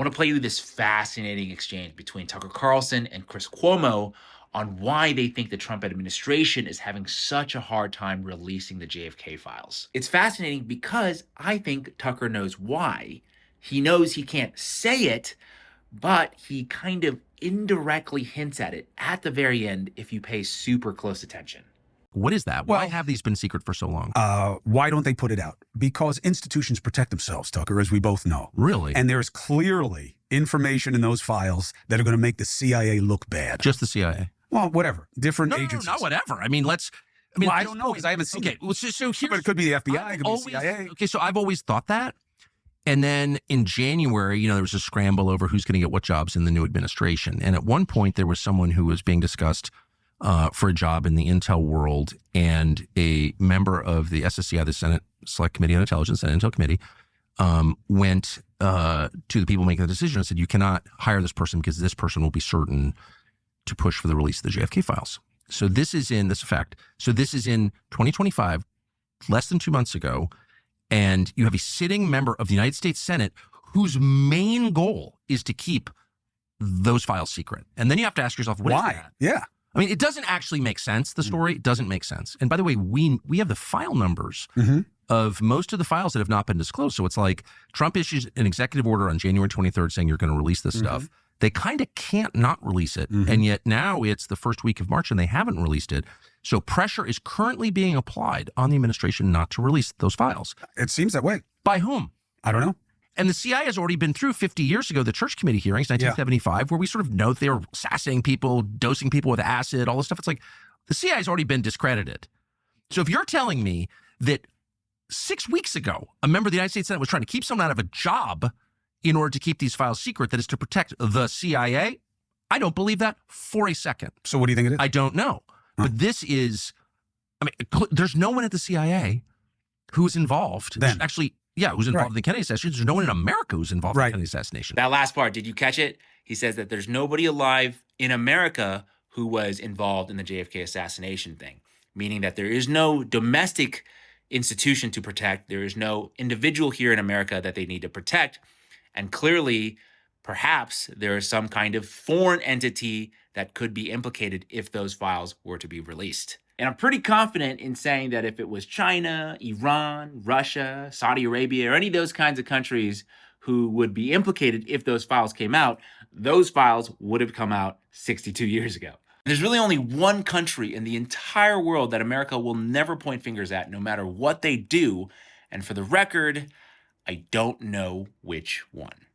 I want to play you this fascinating exchange between Tucker Carlson and Chris Cuomo on why they think the Trump administration is having such a hard time releasing the JFK files. It's fascinating because I think Tucker knows why. He knows he can't say it, but he kind of indirectly hints at it at the very end if you pay super close attention. What is that? Why have these been secret for so long? Why don't they put it out? Because institutions protect themselves, Tucker, as we both know. Really? And there's clearly information in those files that are going to make the CIA look bad. Just the CIA? Well, whatever. Different agencies. No, not whatever. I mean, I don't know because I haven't seen it. Well, so here's, but it could be the FBI, it could be the CIA. Okay, so I've always thought that. And then in January, there was a scramble over who's going to get what jobs in the new administration. And at one point, there was someone who was being discussed for a job in the intel world, and a member of the SSCI, the Senate Select Committee on Intelligence and Intel Committee, went to the people making the decision and said, you cannot hire this person because this person will be certain to push for the release of the JFK files. So this is in 2025, less than 2 months ago, and you have a sitting member of the United States Senate whose main goal is to keep those files secret. And then you have to ask yourself, why? Is that? Yeah. I mean, it doesn't actually make sense, the story. It doesn't make sense. And by the way, we have the file numbers of most of the files that have not been disclosed. So it's like Trump issues an executive order on January 23rd saying you're going to release this stuff. They kind of can't not release it. And yet now it's the first week of March and they haven't released it. So pressure is currently being applied on the administration not to release those files. It seems that way. By whom? I don't know. And the CIA has already been through 50 years ago, the Church Committee hearings, 1975, where we sort of know they were assassinating people, dosing people with acid, all this stuff. It's like the CIA has already been discredited. So if you're telling me that 6 weeks ago, a member of the United States Senate was trying to keep someone out of a job in order to keep these files secret, that is to protect the CIA, I don't believe that for a second. So what do you think it is? I don't know. But this is, there's no one at the CIA who's involved. Then. Actually, who's involved in the Kennedy assassination. There's no one in America who's involved in the Kennedy assassination. That last part, did you catch it? He says that there's nobody alive in America who was involved in the JFK assassination thing, meaning that there is no domestic institution to protect. There is no individual here in America that they need to protect. And clearly, perhaps there is some kind of foreign entity that could be implicated if those files were to be released. And I'm pretty confident in saying that if it was China, Iran, Russia, Saudi Arabia, or any of those kinds of countries who would be implicated if those files came out, those files would have come out 62 years ago. There's really only one country in the entire world that America will never point fingers at, no matter what they do. And for the record, I don't know which one.